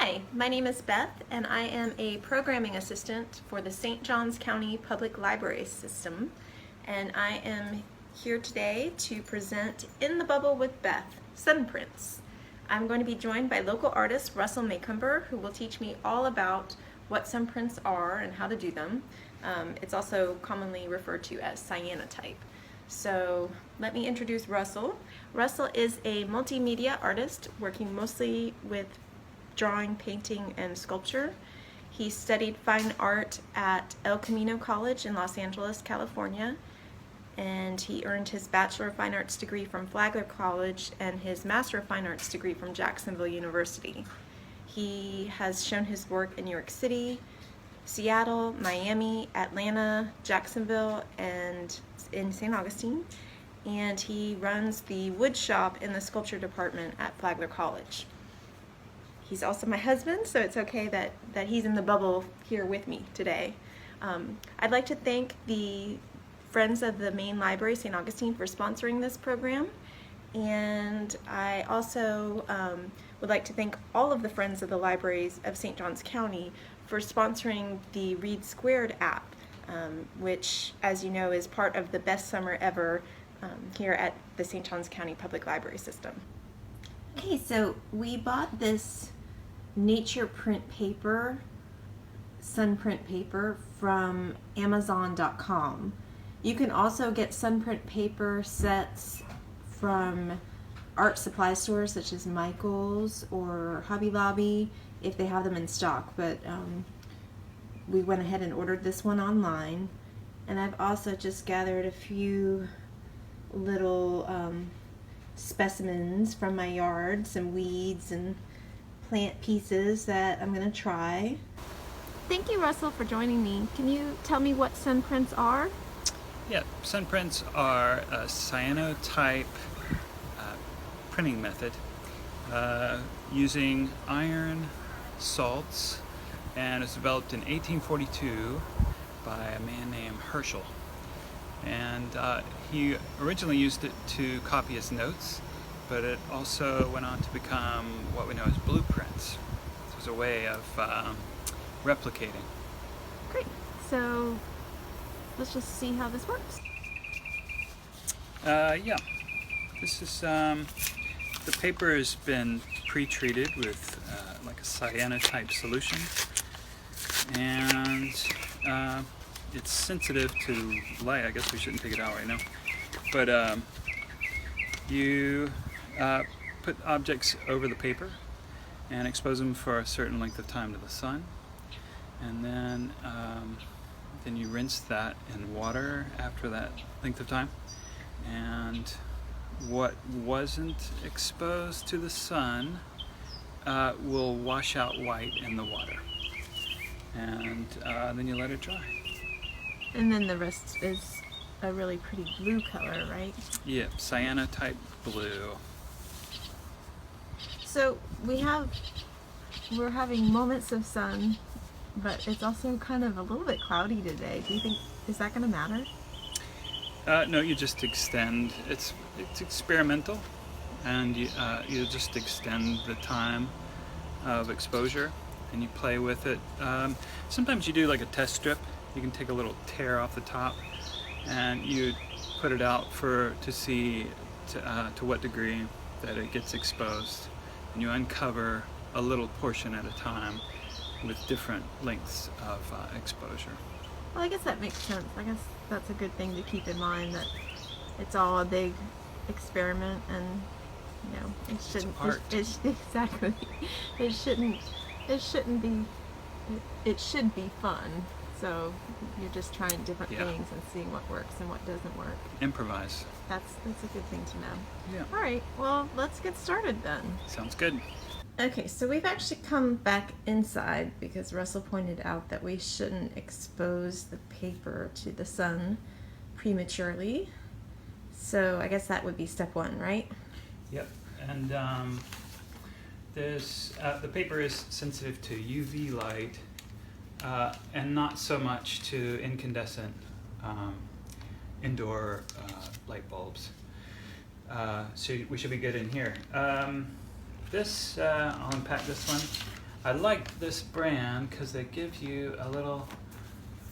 Hi, my name is Beth, and I am a programming assistant for the St. Johns County Public Library System, and I am here today to present In the Bubble with Beth, Sun Prints. I'm going to be joined by local artist Russell Macomber, who will teach me all about what sun prints are and how to do them. It's also commonly referred to as cyanotype. So let me introduce Russell. Russell is a multimedia artist working mostly with drawing, painting, and sculpture. He studied fine art at El Camino College in Los Angeles, California, and he earned his Bachelor of Fine Arts degree from Flagler College and his Master of Fine Arts degree from Jacksonville University. He has shown his work in New York City, Seattle, Miami, Atlanta, Jacksonville, and in St. Augustine, and he runs the wood shop in the sculpture department at Flagler College. He's also my husband, so it's okay that he's in the bubble here with me today. I'd like to thank the Friends of the Main Library, St. Augustine, for sponsoring this program, and I also would like to thank all of the Friends of the Libraries of St. Johns County for sponsoring the Read Squared app, which, as you know, is part of the Best Summer Ever here at the St. Johns County Public Library System. Okay, so we bought this nature print paper, sun print paper, from Amazon.com. You can also get sun print paper sets from art supply stores such as Michael's or Hobby Lobby if they have them in stock, but we went ahead and ordered this one online. And I've also just gathered a few little specimens from my yard, some weeds and plant pieces that I'm going to try. Thank you, Russell, for joining me. Can you tell me what sun prints are? Yeah, sun prints are a cyanotype printing method using iron salts, and it was developed in 1842 by a man named Herschel. And he originally used it to copy his notes, but it also went on to become what we know as blueprints. It was a way of replicating. Great. So let's just see how this works. Yeah. This is the paper has been pre-treated with like a cyanotype solution, and it's sensitive to light. I guess we shouldn't take it out right now. But you put objects over the paper and expose them for a certain length of time to the sun, and then you rinse that in water after that length of time. And what wasn't exposed to the sun will wash out white in the water, and then you let it dry. And then the rest is a really pretty blue color, right? Yeah, cyanotype blue. So we're having moments of sun, but it's also kind of a little bit cloudy today. Do you think, is that going to matter? No, you just extend. It's experimental, and you just extend the time of exposure, and you play with it. Sometimes you do like a test strip. You can take a little tear off the top, and you put it out to see to what degree that it gets exposed, and you uncover a little portion at a time with different lengths of exposure. Well, I guess that makes sense. I guess that's a good thing to keep in mind, that it's all a big experiment, and you know, it shouldn't. Exactly. It should be fun. So you're just trying different things and seeing what works and what doesn't work. Improvise. That's a good thing to know. Yeah. All right. Well, let's get started then. Sounds good. Okay, so we've actually come back inside because Russell pointed out that we shouldn't expose the paper to the sun prematurely. So I guess that would be step one, right? Yep. And the paper is sensitive to UV light, and not so much to incandescent indoor light bulbs. So we should be good in here. I'll unpack this one. I like this brand because they give you a little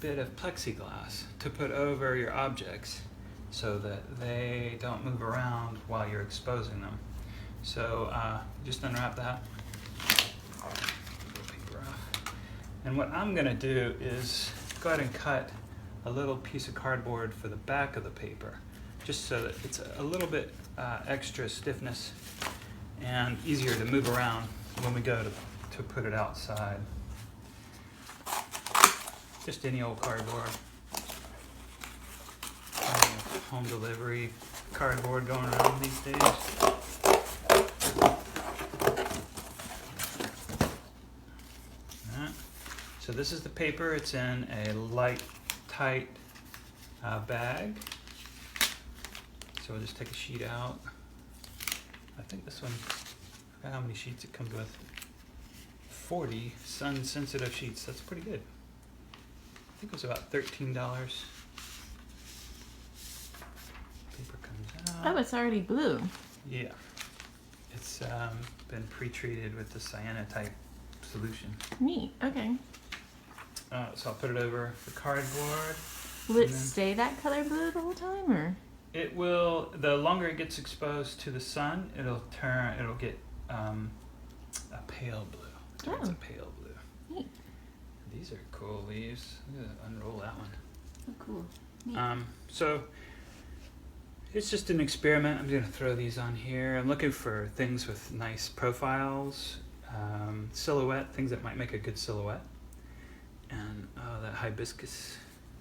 bit of plexiglass to put over your objects so that they don't move around while you're exposing them. So just unwrap that. Paper off. And what I'm going to do is go ahead and cut a little piece of cardboard for the back of the paper, just so that it's a little bit extra stiffness and easier to move around when we go to put it outside. Just any old cardboard. Home delivery cardboard going around these days. Alright. So this is the paper. It's in a light, tight bag. So we'll just take a sheet out. I think this one, I forgot how many sheets it comes with. 40 sun-sensitive sheets. That's pretty good. I think it was about $13. Paper comes out. Oh, it's already blue. Yeah. It's been pre-treated with the cyanotype solution. Neat. Okay. So I'll put it over the cardboard. Will it stay that color blue the whole time, or? It will. The longer it gets exposed to the sun, it'll get a pale blue. It's a pale blue. Neat. These are cool leaves. I'm gonna unroll that one. Oh, cool. Neat. So it's just an experiment. I'm gonna throw these on here. I'm looking for things with nice profiles, silhouette, things that might make a good silhouette. And that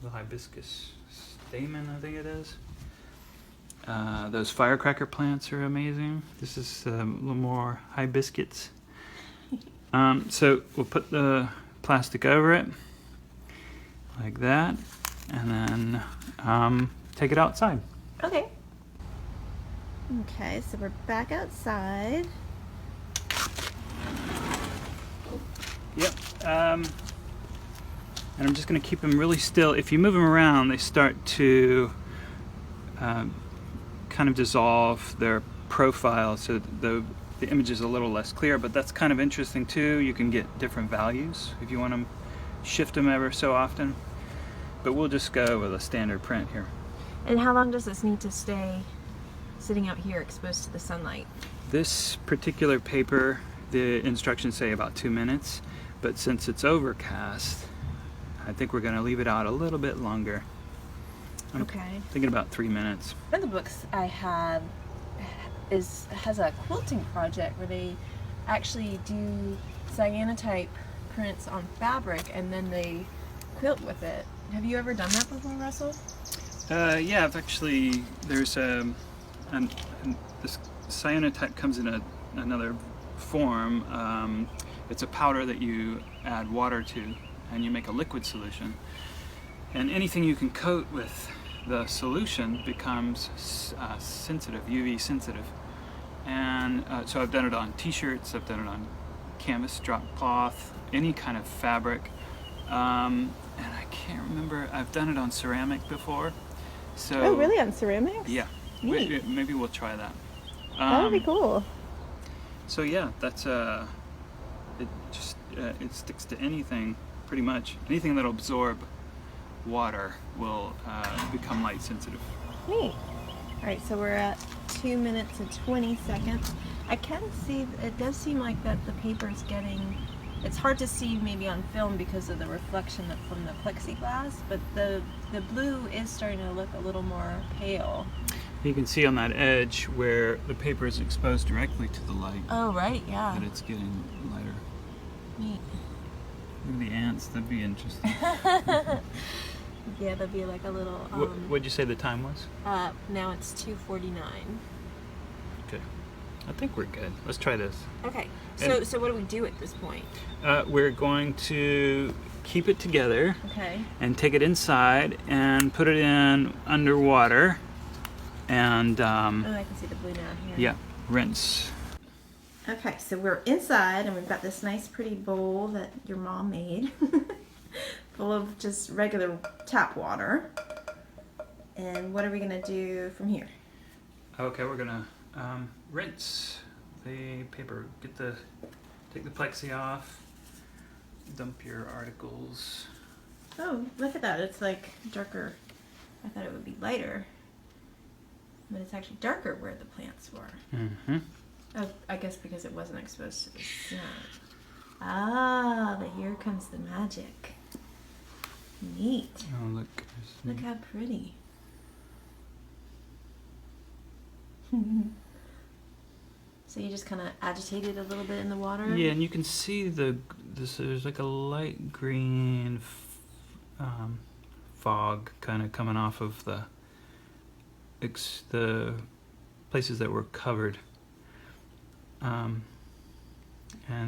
the hibiscus stamen, I think it is. Those firecracker plants are amazing. This is a little more hibiscus. So we'll put the plastic over it like that, and then take it outside. Okay. Okay, so we're back outside. Yep. And I'm just going to keep them really still. If you move them around, they start to kind of dissolve their profile, so the image is a little less clear, but that's kind of interesting too. You can get different values if you want to shift them ever so often. But we'll just go with a standard print here. And how long does this need to stay sitting out here exposed to the sunlight? This particular paper, the instructions say about 2 minutes, but since it's overcast, I think we're going to leave it out a little bit longer. I'm thinking about 3 minutes. One of the books I have has a quilting project where they actually do cyanotype prints on fabric and then they quilt with it. Have you ever done that before, Russell? Yeah, I've actually, there's this cyanotype comes in another form. It's a powder that you add water to and you make a liquid solution. And anything you can coat with the solution becomes sensitive, UV sensitive. And so I've done it on t-shirts, I've done it on canvas, drop cloth, any kind of fabric. And I can't remember, I've done it on ceramic before. So, oh, really? On ceramics? Yeah. Maybe we'll try that. That would be cool. So yeah, that's it sticks to anything, pretty much. Anything that'll absorb water will become light sensitive. Neat. All right, so we're at 2 minutes and 20 seconds. I can see, it does seem like that the paper's getting, it's hard to see maybe on film because of the reflection from the plexiglass, but the blue is starting to look a little more pale. You can see on that edge where the paper is exposed directly to the light. Oh, right, yeah. That it's getting lighter. Neat. Look at the ants, that'd be interesting. Yeah, that'd be like a little... What'd you say the time was? Now it's 2:49. Okay. I think we're good. Let's try this. Okay, so what do we do at this point? We're going to keep it together. Okay. And take it inside and put it in underwater. And oh, I can see the blue now here. Yeah, rinse. Okay, so we're inside and we've got this nice pretty bowl that your mom made full of just regular tap water. And what are we gonna do from here? Okay, we're gonna rinse the paper. Take the plexi off. dump your articles. Oh, look at that. It's like darker. I thought it would be lighter. But it's actually darker where the plants were. Mm-hmm. Oh, I guess because it wasn't exposed to the sun. Ah, but here comes the magic. Neat. Oh, look. Look how pretty. So you just kind of agitate it a little bit in the water? Yeah, and you can see there's like a light green fog kind of coming off of the places that were covered. And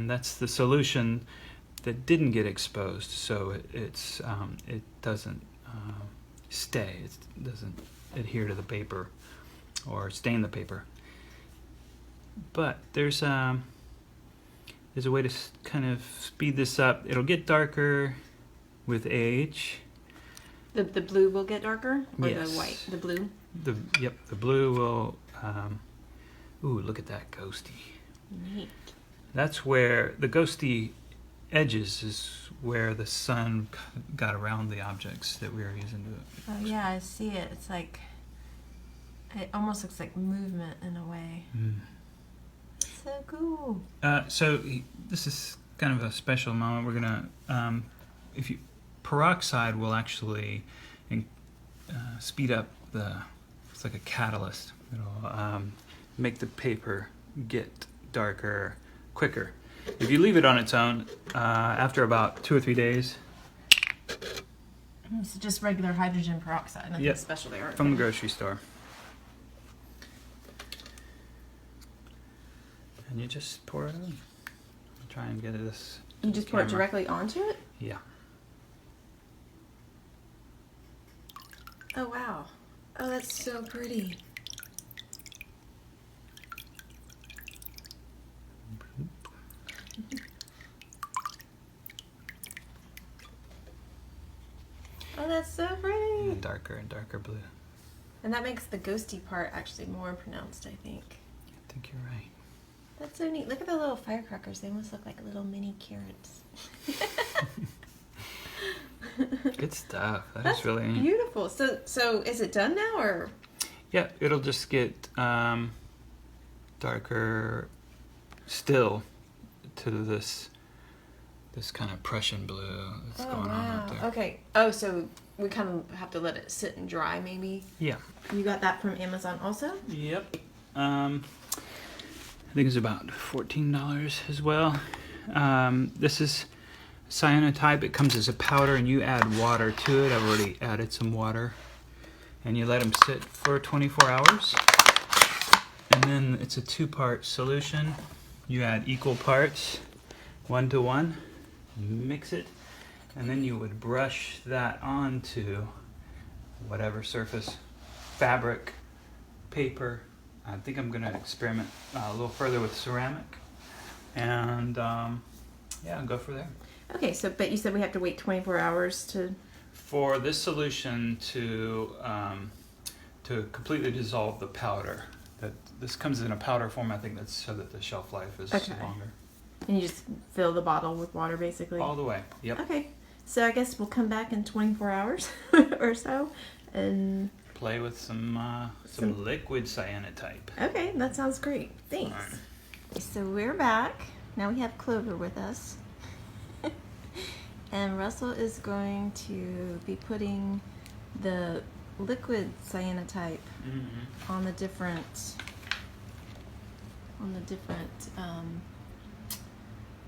that's the solution that didn't get exposed, so it doesn't stay. It doesn't adhere to the paper or stain the paper. But there's a way to kind of speed this up. It'll get darker with age. The blue will get darker? Or yes. the white? The blue? The blue will. Ooh, look at that ghosty. Neat. That's where the ghosty edges is where the sun got around the objects that we were using to. Oh yeah, I see it. It's like it almost looks like movement in a way. Mm. So cool. This is kind of a special moment. We're gonna, peroxide will actually speed up it's like a catalyst. It'll make the paper get darker quicker. If you leave it on its own, after about 2 or 3 days. It's just regular hydrogen peroxide, nothing Yep. special there. From the grocery store. And you just pour it on. Try and get this. You just pour it directly onto it? Yeah. Oh wow. Oh, that's so pretty. Oh, that's so pretty. And darker and darker blue. And that makes the ghosty part actually more pronounced, I think. I think you're right. That's so neat. Look at the little firecrackers. They almost look like little mini carrots. Good stuff. That's That's really neat. beautiful. So is it done now, or? Yeah, it'll just get darker still to this kind of Prussian blue that's going on up there. Okay. Oh, so we kind of have to let it sit and dry, maybe? Yeah. You got that from Amazon also? Yep. I think it's about $14 as well. This is cyanotype. It comes as a powder, and you add water to it. I've already added some water, and you let them sit for 24 hours. And then it's a 2-part solution. You add equal parts, 1 to 1. Mix it, and then you would brush that onto whatever surface, fabric, paper. I think I'm going to experiment a little further with ceramic, and yeah, go for there. Okay, but you said we have to wait 24 hours for this solution to completely dissolve the powder. That this comes in a powder form. I think that's so that the shelf life is longer. And you just fill the bottle with water, basically? All the way. Yep. Okay. So I guess we'll come back in 24 hours or so and play with some liquid cyanotype. Okay, that sounds great. Thanks. Right. So we're back. Now we have Clover with us. And Russell is going to be putting the liquid cyanotype on the different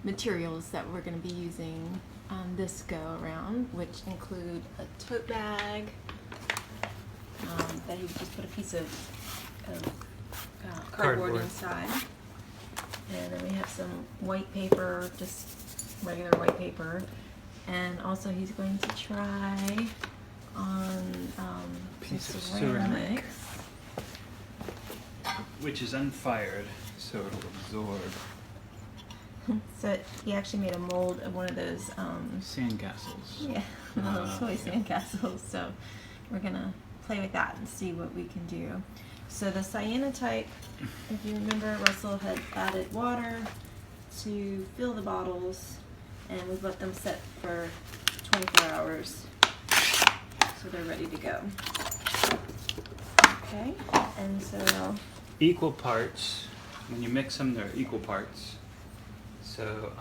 materials that we're going to be using on this go around, which include a tote bag that you just put a piece of cardboard inside, and then we have some white paper, just regular white paper, and also he's going to try on piece of ceramic, which is unfired, so it'll absorb. So he actually made a mold of one of those sandcastles. Yeah, little toy sandcastles. So we're gonna play with that and see what we can do. So the cyanotype, if you remember, Russell had added water to fill the bottles, and we've let them set for 24 hours so they're ready to go. Okay, and so Equal parts. When you mix them, they're equal parts. So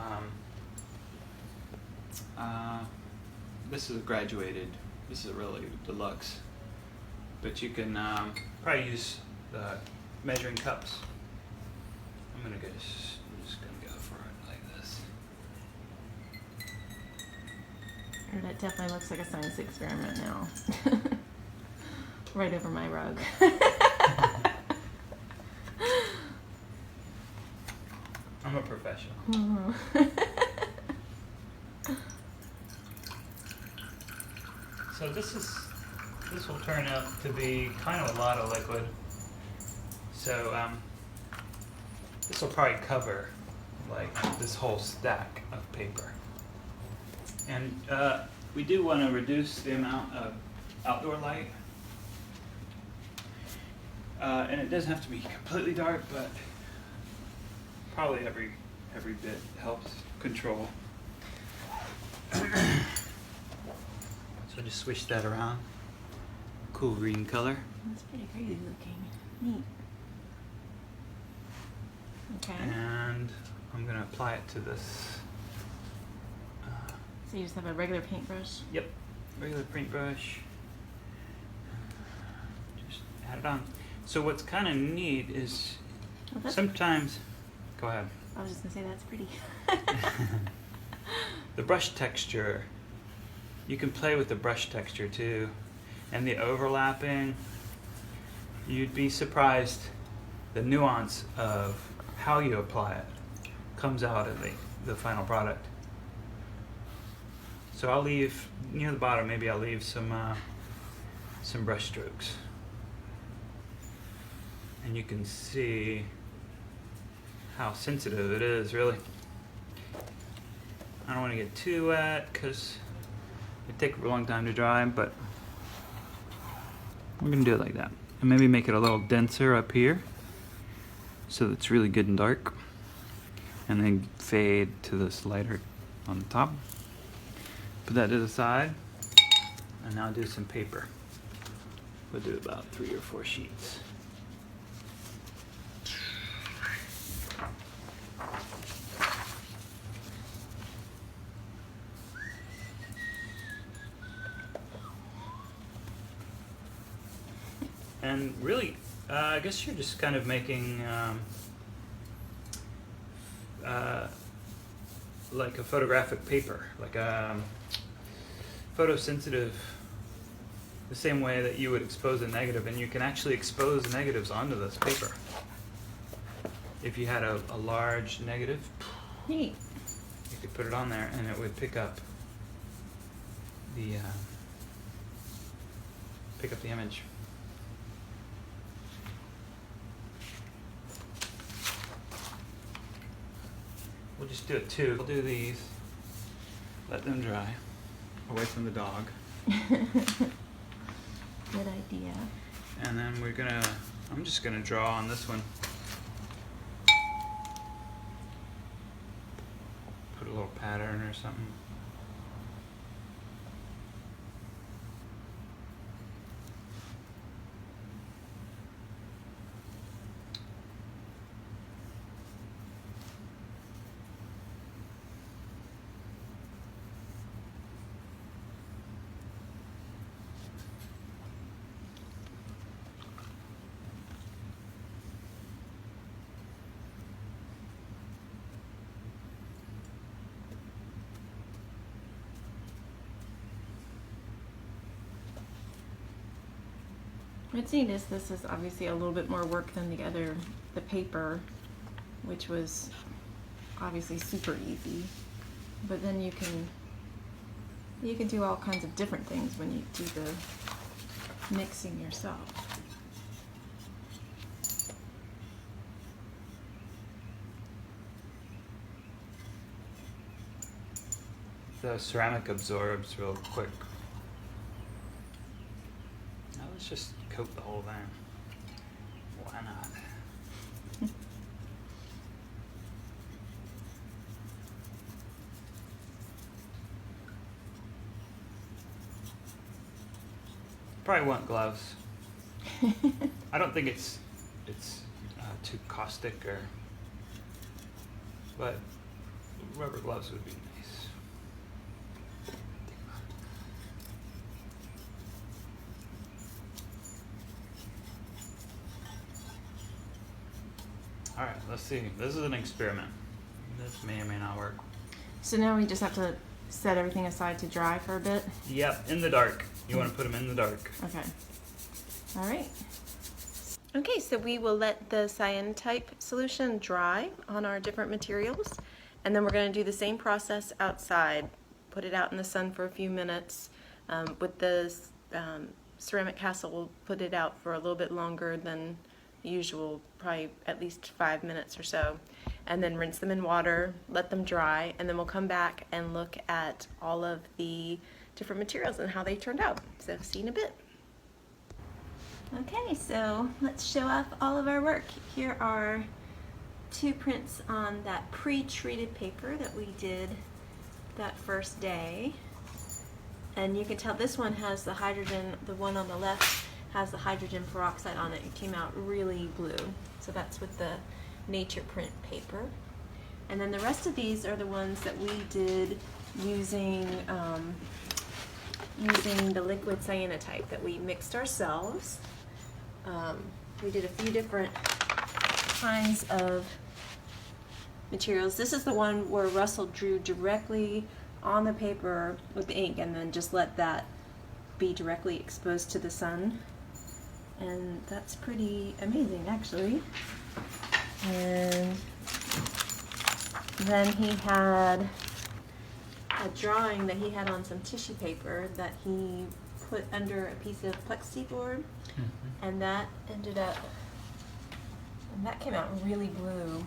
this is a graduated. This is really deluxe. But you can probably use the measuring cups. I'm just gonna go for it like this. that definitely looks like a science experiment now. Right over my rug. I'm a professional. Mhm. So this will turn out to be kind of a lot of liquid. So this will probably cover like this whole stack of paper. And we do want to reduce the amount of outdoor light. And it doesn't have to be completely dark, but probably every bit helps control. So just switch that around. Cool green color. That's pretty crazy looking. Neat. Okay. And I'm going to apply it to this. So you just have a regular paintbrush? Yep, regular paintbrush. Just add it on. So what's kind of neat is sometimes, go ahead. I was just going to say that's pretty. The brush texture, you can play with the brush texture too. And the overlapping, you'd be surprised the nuance of how you apply it comes out of the final product. So I'll leave, near the bottom, maybe I'll leave some brush strokes. And you can see how sensitive it is, really. I don't want to get too wet because it takes a long time to dry, but we're going to do it like that. And maybe make it a little denser up here so that it's really good and dark. And then fade to this lighter on the top. Put that to the side. And now do some paper. We'll do about 3 or 4 sheets. And really, I guess you're just kind of making like a photographic paper, like photosensitive, the same way that you would expose a negative, and you can actually expose negatives onto this paper. If you had a large negative, Neat. you could put it on there and it would pick up the image. We'll just do it too. We'll do these, let them dry, away from the dog. Good idea. And then I'm just gonna draw on this one. Put a little pattern or something. What's neat is this is obviously a little bit more work than the paper, which was obviously super easy. But then you can do all kinds of different things when you do the mixing yourself. The ceramic absorbs real quick. Now let's just coat the whole thing. Why not? Probably want gloves. I don't think it's too caustic but rubber gloves would be nice. All right, let's see. This is an experiment. This may or may not work. So now we just have to set everything aside to dry for a bit? Yep, in the dark. You want to put them in the dark. Okay. All right. Okay, so we will let the cyanotype solution dry on our different materials, and then we're going to do the same process outside. Put it out in the sun for a few minutes. With the ceramic castle, we'll put it out for a little bit longer than usual, probably at least 5 minutes or so, and then rinse them in water, let them dry, and then we'll come back and look at all of the different materials and how they turned out. So see you in a bit. Okay, so let's show off all of our work. Here are 2 prints on that pre-treated paper that we did that first day. And you can tell this one has the hydrogen, the one on the left has the hydrogen peroxide on it. It came out really blue. So that's with the nature print paper. And then the rest of these are the ones that we did using the liquid cyanotype that we mixed ourselves. We did a few different kinds of materials. This is the one where Russell drew directly on the paper with the ink and then just let that be directly exposed to the sun. And that's pretty amazing, actually. And then he had a drawing that he had on some tissue paper that he put under a piece of plexiglass, and that ended up, and that came out really blue.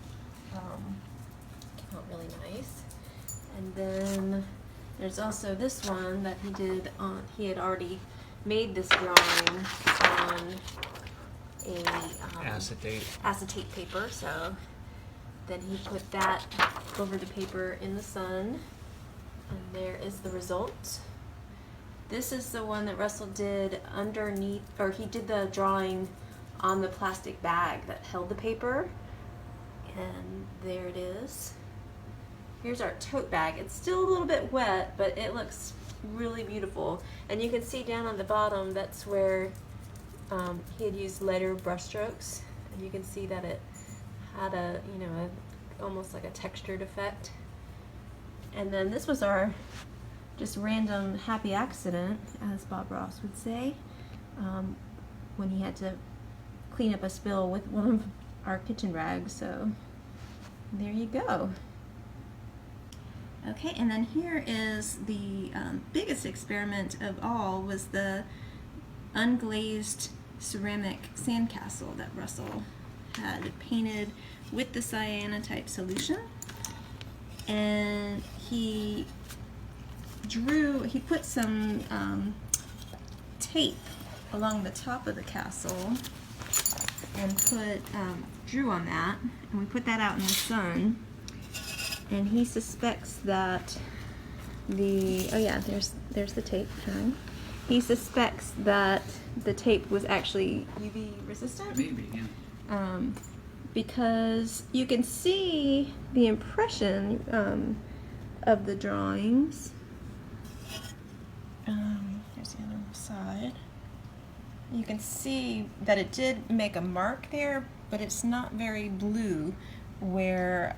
Came out really nice. And then there's also this one that he did on, he had already made this drawing on a acetate paper, so then he put that over the paper in the sun, and there is the result. This is the one that Russell did underneath, or he did the drawing on the plastic bag that held the paper, and there it is. Here's our tote bag. It's still a little bit wet, but it looks really beautiful. And you can see down on the bottom, that's where he had used lighter brush strokes, and you can see that it had a, almost like a textured effect. And then this was our just random happy accident, as Bob Ross would say, when he had to clean up a spill with one of our kitchen rags. So there you go. Okay, and then here is the biggest experiment of all, was the unglazed ceramic sandcastle that Russell had painted with the cyanotype solution. And he put some tape along the top of the castle and drew on that, and we put that out in the sun. And he suspects that there's the tape showing. He suspects that the tape was actually UV resistant. Maybe, yeah. Because you can see the impression of the drawings. Here's the other side. You can see that it did make a mark there, but it's not very blue where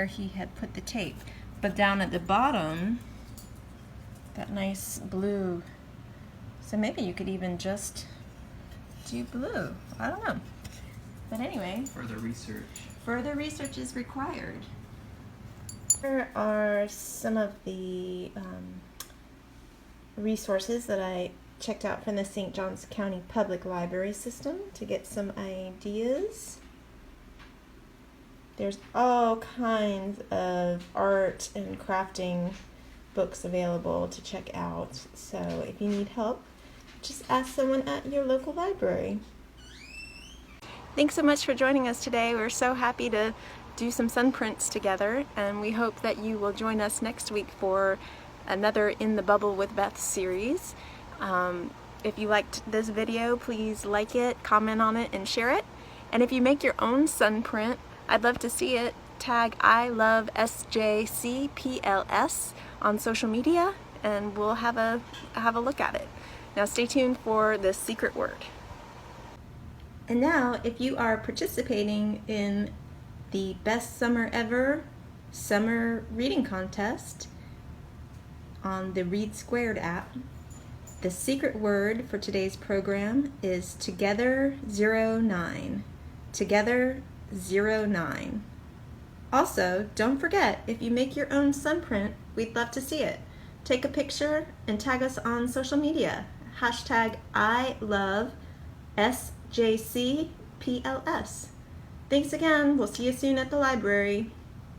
he had put the tape. But down at the bottom, that nice blue. So maybe you could even just do blue. I don't know. But anyway. Further research. Further research is required. Here are some of the resources that I checked out from the St. Johns County Public Library System to get some ideas. There's all kinds of art and crafting books available to check out. So if you need help, just ask someone at your local library. Thanks so much for joining us today. We're so happy to do some sun prints together, and we hope that you will join us next week for another In the Bubble with Beth series. If you liked this video, please like it, comment on it, and share it. And if you make your own sun print, I'd love to see it. Tag I love SJCPLS on social media, and we'll have a look at it. Now stay tuned for the secret word. And now, if you are participating in the Best Summer Ever Summer Reading Contest on the Read Squared app, the secret word for today's program is Together09. Together09. Also, don't forget, if you make your own sun print, we'd love to see it. Take a picture and tag us on social media. Hashtag I love SJCPLS. Thanks again. We'll see you soon at the library.